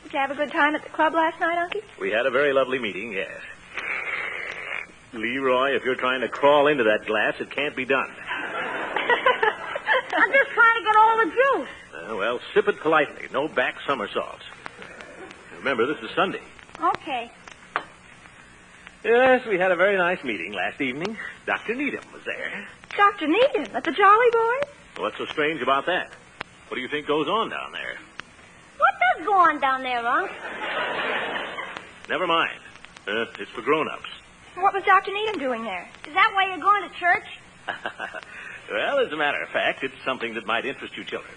Speaker 4: Did you have a good time at the club last night, Unky?
Speaker 12: We had a very lovely meeting, yes. Leroy, if you're trying to crawl into that glass, it can't be done.
Speaker 4: I'm just trying to get all the juice.
Speaker 12: Well, sip it politely. No back somersaults. Remember, this is Sunday.
Speaker 4: Okay.
Speaker 12: Yes, we had a very nice meeting last evening. Dr. Needham was there.
Speaker 4: Dr. Needham at the Jolly Boys?
Speaker 12: What's so strange about that? What do you think goes on down there?
Speaker 4: What does go on down there, Unc?
Speaker 12: Never mind. It's for grown-ups.
Speaker 4: What was Dr. Needham doing there? Is that why you're going to church?
Speaker 12: Well, as a matter of fact, it's something that might interest you children.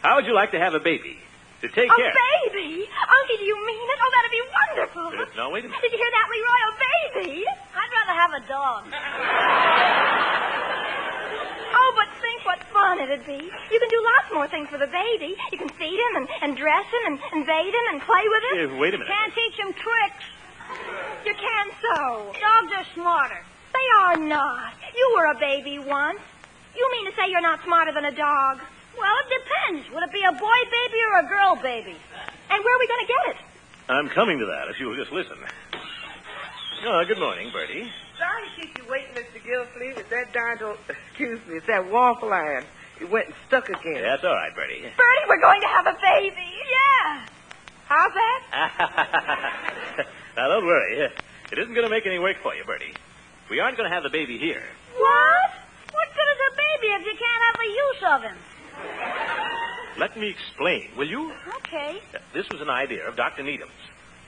Speaker 12: How would you like to have a baby? To take care.
Speaker 4: A baby? Unky, do you mean it? Oh, that'd be wonderful.
Speaker 12: No, wait a minute.
Speaker 4: Did you hear that, Leroy? A baby? I'd rather have a dog. Oh, but think what fun it'd be. You can do lots more things for the baby. You can feed him and dress him and bathe him and play with him.
Speaker 12: Wait a minute.
Speaker 4: Can't teach him tricks. You can so. Dogs are smarter. They are not. You were a baby once. You mean to say you're not smarter than a dog? Well, it depends. Would it be a boy baby or a girl baby? And where are we going to get it?
Speaker 12: I'm coming to that, if you'll just listen. Oh, good morning, Bertie.
Speaker 18: Sorry to keep you waiting, Mr. Gildersleeve. It's that darn old... Excuse me. It's that waffle iron. It went and stuck again.
Speaker 12: That's all right, Bertie.
Speaker 4: Bertie, we're going to have a baby. Yeah. How's that?
Speaker 12: Now, don't worry. It isn't going to make any work for you, Bertie. We aren't going to have the baby here.
Speaker 4: What? What good is a baby if you can't have the use of him?
Speaker 12: Let me explain, will you?
Speaker 4: Okay.
Speaker 12: This was an idea of Dr. Needham's.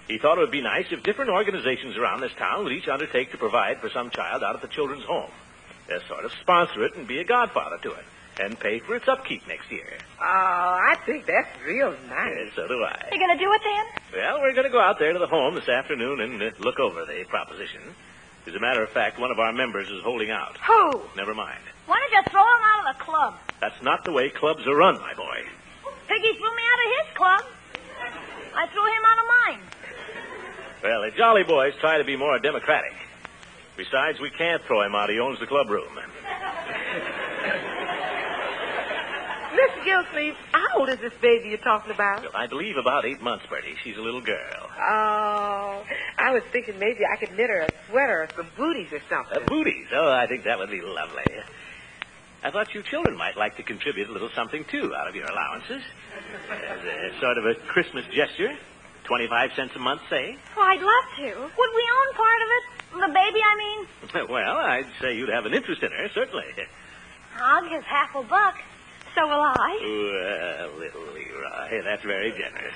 Speaker 12: He thought it would be nice if different organizations around this town would each undertake to provide for some child out of the children's home. They'll sort of sponsor it and be a godfather to it, and pay for its upkeep next year.
Speaker 18: Oh, I think that's real nice.
Speaker 12: Yes, so do I.
Speaker 4: You going to do it then?
Speaker 12: Well, we're going to go out there to the home this afternoon and look over the proposition. As a matter of fact, one of our members is holding out.
Speaker 4: Who?
Speaker 12: Never mind.
Speaker 4: Why don't you throw him out of the club?
Speaker 12: That's not the way clubs are run, my boy.
Speaker 4: Piggy threw me out of his club. I threw him out of mine.
Speaker 12: Well, the Jolly Boys try to be more democratic. Besides, we can't throw him out. He owns the club room.
Speaker 18: Mr. Gildersleeve, how old is this baby you're talking about?
Speaker 12: Well, I believe about 8 months, Bertie. She's a little girl.
Speaker 18: Oh, I was thinking maybe I could knit her a sweater or some booties or something.
Speaker 12: Booties? Oh, I think that would be lovely. I thought you children might like to contribute a little something, too, out of your allowances. As a sort of a Christmas gesture. 25 cents a month, say.
Speaker 4: Oh, I'd love to. Would we own part of it? The baby, I mean?
Speaker 12: Well, I'd say you'd have an interest in her, certainly.
Speaker 4: I'll give half a buck. So will I.
Speaker 12: Well, little Leroy, that's very generous.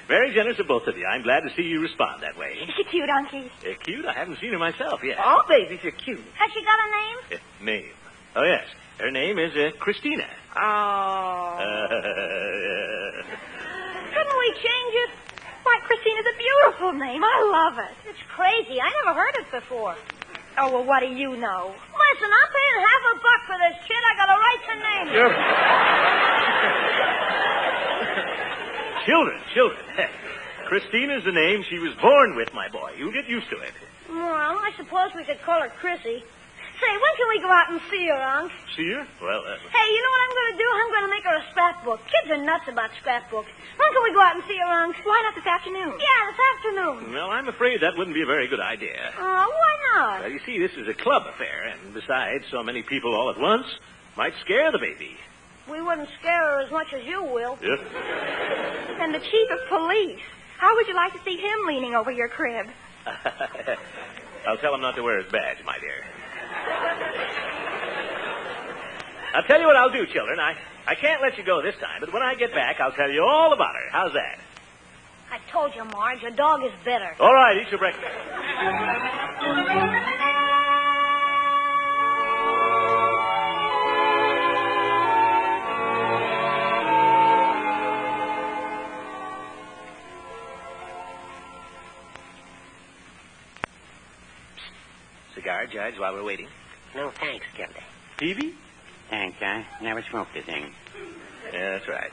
Speaker 12: Very generous of both of you. I'm glad to see you respond that way.
Speaker 4: Is she cute, Unky?
Speaker 12: Cute? I haven't seen her myself yet.
Speaker 18: All babies are cute.
Speaker 4: Has she got a name?
Speaker 12: Name? Oh, yes. Her name is Christina.
Speaker 18: Oh.
Speaker 4: Couldn't we change it? Why, Christina's a beautiful wonderful name. I love it.
Speaker 19: It's crazy. I never heard it before.
Speaker 4: Oh, well, what do you know?
Speaker 19: Listen, I'm paying $50 for this kid. I got a right to name him.
Speaker 12: Children. Christina's the name she was born with, my boy. You get used to it.
Speaker 19: Well, I suppose we could call her Chrissy. Say, when can we go out and see her, Unc?
Speaker 12: See her? Well,
Speaker 19: Hey, you know what I'm going to do? I'm going to make her a scrapbook. Kids are nuts about scrapbooks. When can we go out and see her, Unc?
Speaker 4: Why not this afternoon?
Speaker 19: Yeah, this afternoon.
Speaker 12: well, I'm afraid that wouldn't be a very good idea.
Speaker 19: Why not?
Speaker 12: Well, you see, this is a club affair, and besides, so many people all at once might scare the baby.
Speaker 19: We wouldn't scare her as much as you will.
Speaker 12: Yes.
Speaker 4: And the chief of police. How would you like to see him leaning over your crib?
Speaker 12: I'll tell him not to wear his badge, my dear. I'll tell you what I'll do, children. I can't let you go this time, but when I get back, I'll tell you all about her. How's that?
Speaker 19: I told you, Marge, your dog is bitter.
Speaker 12: All right, eat your breakfast. Cigar, Judge, while we're waiting.
Speaker 13: No, thanks, Gildy.
Speaker 12: Peavy?
Speaker 14: Thanks, I never smoked a thing.
Speaker 12: Yeah, that's right.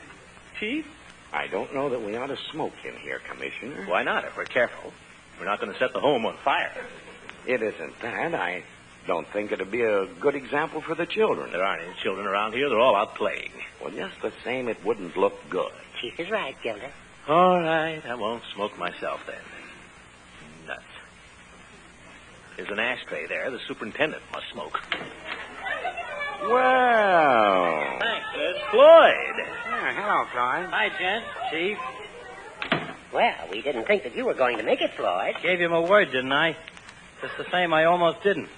Speaker 12: Chief?
Speaker 17: I don't know that we ought to smoke in here, Commissioner.
Speaker 12: Why not, if we're careful? We're not going to set the home on fire.
Speaker 17: It isn't that. I don't think it'd be a good example for the children.
Speaker 12: There aren't any children around here. They're all out playing.
Speaker 17: Well, just the same, it wouldn't look good.
Speaker 13: Chief is right, Gildy.
Speaker 12: All right, I won't smoke myself then. Nuts. There's an ashtray there. The superintendent must smoke.
Speaker 17: Well.
Speaker 15: Thanks, Sid.
Speaker 12: Floyd.
Speaker 14: Hello, Floyd.
Speaker 15: Hi, gents. Chief.
Speaker 13: Well, we didn't think that you were going to make it, Floyd.
Speaker 15: Gave you my word, didn't I? Just the same, I almost didn't.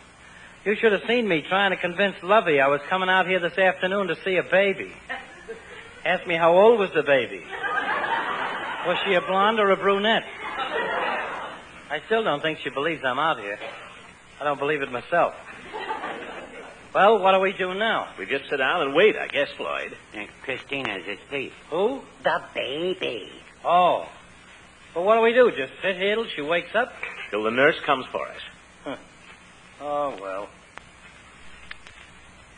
Speaker 15: You should have seen me trying to convince Lovey I was coming out here this afternoon to see a baby. Asked me how old was the baby. Was she a blonde or a brunette? I still don't think she believes I'm out here. I don't believe it myself. Well, what do we do now?
Speaker 12: We just sit down and wait, I guess, Floyd.
Speaker 14: Christina's asleep.
Speaker 15: Who?
Speaker 13: The baby.
Speaker 15: Oh. Well, what do we do? Just sit here till she wakes up?
Speaker 12: Till the nurse comes for us.
Speaker 15: Huh. Oh, well.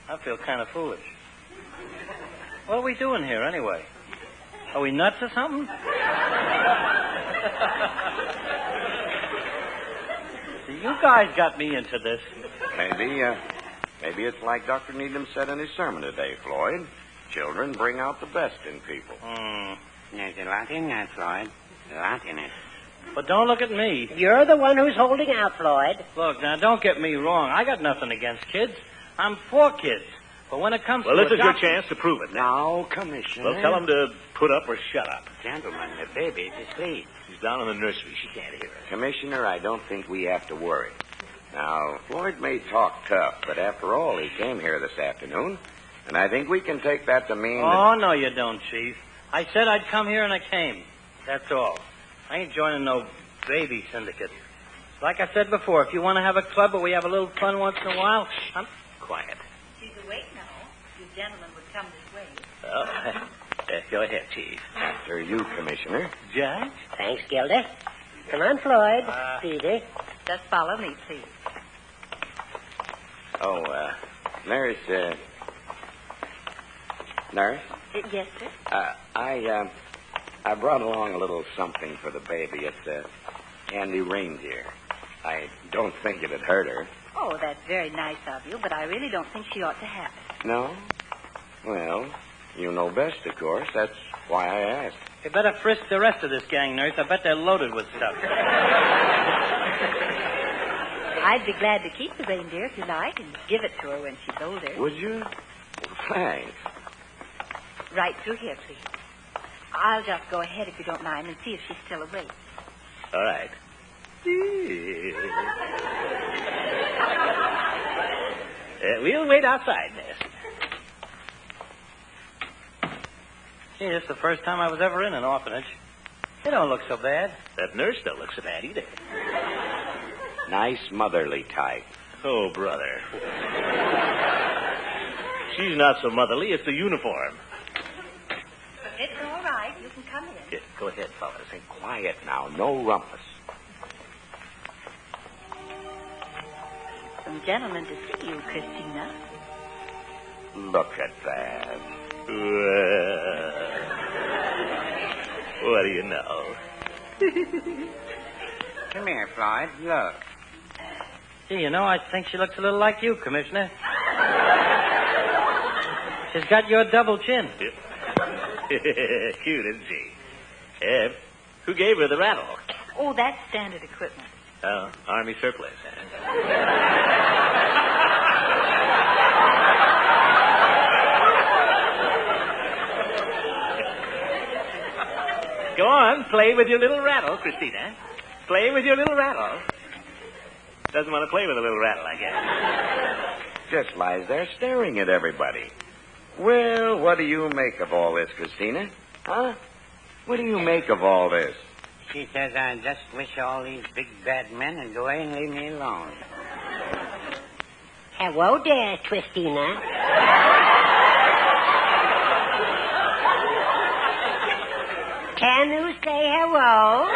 Speaker 15: I feel kind of foolish. What are we doing here, anyway? Are we nuts or something? See, you guys got me into this.
Speaker 17: Maybe it's like Dr. Needham said in his sermon today, Floyd. Children bring out the best in people.
Speaker 14: There's a lot in that, Floyd. A lot in it.
Speaker 15: But don't look at me.
Speaker 13: You're the one who's holding out, Floyd.
Speaker 15: Look, now, don't get me wrong. I got nothing against kids. I'm for kids. But when it comes
Speaker 12: well,
Speaker 15: to
Speaker 12: this is your chance to prove it.
Speaker 17: Now, Commissioner.
Speaker 12: Well, tell them to put up or shut up.
Speaker 14: Gentlemen, the baby's asleep.
Speaker 12: She's down in the nursery. She can't hear us.
Speaker 17: Commissioner, I don't think we have to worry. Now, Floyd may talk tough, but after all, he came here this afternoon, and I think we can take that to mean
Speaker 15: Oh, no, you don't, Chief. I said I'd come here, and I came. That's all. I ain't joining no baby syndicate. Like I said before, if you want to have a club where we have a little fun once in a while, I'm
Speaker 12: quiet.
Speaker 20: She's awake now. You gentlemen would come this way.
Speaker 12: Well, go ahead, Chief.
Speaker 17: After you, Commissioner.
Speaker 12: Judge?
Speaker 13: Thanks, Gildy. Come on, Floyd. Speedy.
Speaker 20: Just follow me, please.
Speaker 17: Oh, Nurse, Nurse?
Speaker 20: Yes, sir?
Speaker 17: I brought along a little something for the baby. It's a candy reindeer. I don't think it'd hurt her.
Speaker 20: Oh, that's very nice of you, but I really don't think she ought to have it.
Speaker 17: No? Well, you know best, of course. That's why I asked.
Speaker 15: You better frisk the rest of this gang, Nurse. I bet they're loaded with stuff.
Speaker 20: I'd be glad to keep the reindeer if you like and give it to her when she's older.
Speaker 17: Would you? Thanks.
Speaker 20: Right through here, please. I'll just go ahead, if you don't mind, and see if she's still awake.
Speaker 12: All right. We'll wait outside, miss.
Speaker 15: Gee, this is the first time I was ever in an orphanage. They don't look so bad.
Speaker 12: That nurse don't look so bad either.
Speaker 17: Nice motherly type.
Speaker 12: Oh, brother. She's not so motherly. It's the uniform.
Speaker 20: It's all right. You can come in.
Speaker 17: Yes, go ahead, fellas. And quiet now. No rumpus.
Speaker 20: Some gentlemen to see you, Christina.
Speaker 17: Look at that.
Speaker 12: Well, what do you know?
Speaker 14: Come here, Floyd. Look.
Speaker 15: Gee, you know, I think she looks a little like you, Commissioner. She's got your double chin.
Speaker 12: Cute, isn't she? Who gave her the rattle?
Speaker 20: Oh, that's standard equipment.
Speaker 12: Oh, Army surplus, huh? Go on, play with your little rattle, Christina. Play with your little rattle. Doesn't want to play with a little rattle, I guess.
Speaker 17: Just lies there staring at everybody. Well, what do you make of all this, Christina? Huh? What do you make of all this?
Speaker 14: She says I just wish all these big bad men would go away and leave me alone.
Speaker 13: Hello there, Christina. Can you say hello?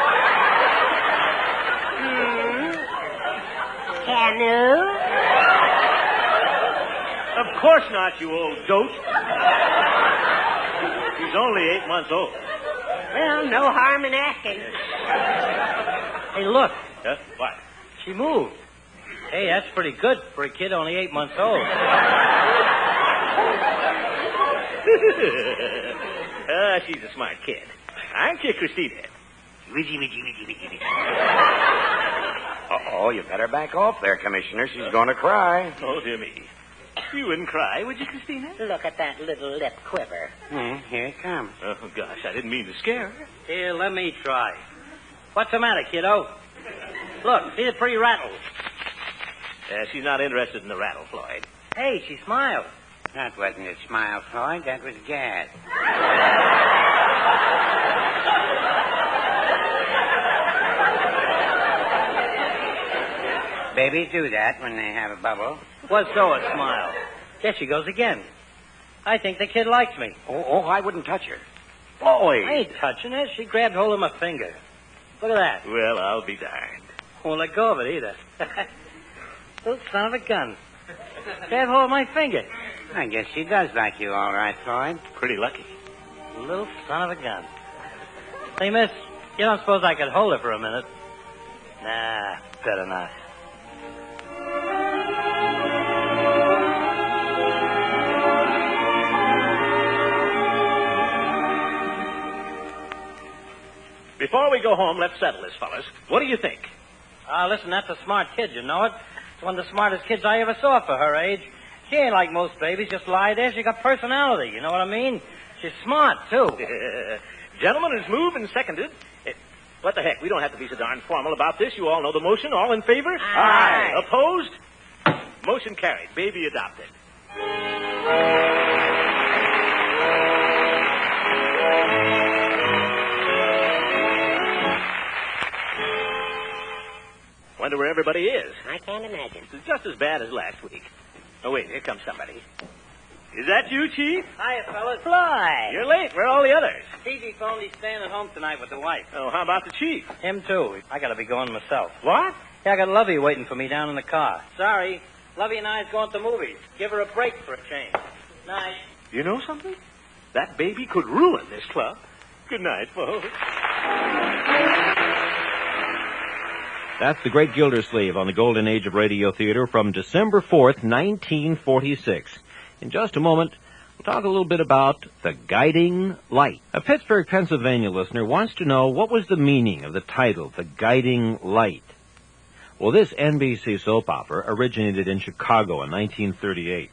Speaker 13: Can you?
Speaker 12: Of course not, you old dope. She's only 8 months old.
Speaker 13: Well, no harm in asking.
Speaker 15: Hey, look.
Speaker 12: Huh? What?
Speaker 15: She moved. Hey, that's pretty good for a kid only 8 months old.
Speaker 12: She's a smart kid. Aren't you, Christina?
Speaker 17: Uh-oh, you better back off there, Commissioner. She's going to cry.
Speaker 12: Oh, dear me. You wouldn't cry, would you, Christina?
Speaker 13: Look at that little lip quiver.
Speaker 14: Here it comes.
Speaker 12: Oh, gosh, I didn't mean to scare her.
Speaker 15: Here, let me try. What's the matter, kiddo? Look, see the pretty rattle.
Speaker 12: She's not interested in the rattle, Floyd.
Speaker 15: Hey, she smiled.
Speaker 14: That wasn't a smile, Floyd. That was gas. Babies do that when they have a bubble.
Speaker 15: Was so a smile. There she goes again. I think the kid likes me.
Speaker 17: Oh, I wouldn't touch her. Floyd!
Speaker 15: I ain't touching her. She grabbed hold of my finger. Look at that.
Speaker 12: Well, I'll be darned.
Speaker 15: Won't let go of it either. Little son of a gun. Grabbed hold of my finger.
Speaker 14: I guess she does like you all right, Floyd.
Speaker 12: Pretty lucky.
Speaker 15: Little son of a gun. Hey, miss, you don't suppose I could hold her for a minute? Nah, better not.
Speaker 12: Before we go home, let's settle this, fellas. What do you think?
Speaker 15: Listen, that's a smart kid, you know it. It's one of the smartest kids I ever saw for her age. She ain't like most babies, just lie there. She got personality, you know what I mean? She's smart, too.
Speaker 12: Gentlemen, it's moved and seconded. What the heck? We don't have to be so darn formal about this. You all know the motion. All in favor?
Speaker 13: Aye.
Speaker 12: Opposed? Motion carried. Baby adopted. Wonder where everybody is.
Speaker 13: I can't imagine.
Speaker 12: It's just as bad as last week. Oh, wait, here comes somebody. Is that you, Chief?
Speaker 15: Hiya, fellas.
Speaker 13: Floyd!
Speaker 12: You're late. Where are all the others?
Speaker 15: Stevie phoned he's staying at home tonight with the wife.
Speaker 12: Oh, how about the Chief?
Speaker 15: Him, too. I gotta be going myself.
Speaker 12: What?
Speaker 15: Yeah, I got Lovey waiting for me down in the car. Sorry. Lovey and I is going to the movies. Give her a break for a change. Night.
Speaker 12: You know something? That baby could ruin this club. Good night, folks.
Speaker 1: That's the Great Gildersleeve on the Golden Age of Radio Theater from December 4th, 1946. In just a moment, we'll talk a little bit about the guiding light. A Pittsburgh, Pennsylvania listener wants to know what was the meaning of the title, The Guiding Light. Well, this NBC soap opera originated in Chicago in 1938.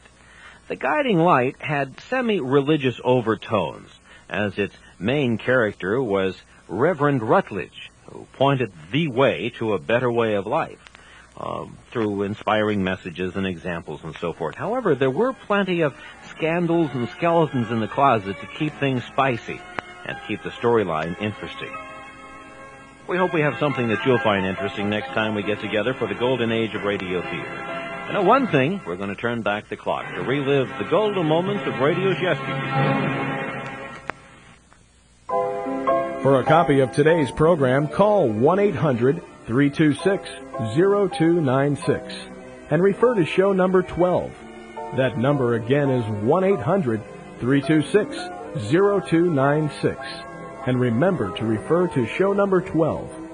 Speaker 1: The Guiding Light had semi-religious overtones, as its main character was Reverend Rutledge, who pointed the way to a better way of life through inspiring messages and examples and so forth. However, there were plenty of scandals and skeletons in the closet to keep things spicy and keep the storyline interesting. We hope we have something that you'll find interesting next time we get together for the Golden Age of Radio Theater. I know one thing, we're going to turn back the clock to relive the golden moments of radio's yesteryear.
Speaker 21: For a copy of today's program, call 1-800-326-0296 and refer to show number 12. That number again is 1-800-326-0296. And remember to refer to show number 12.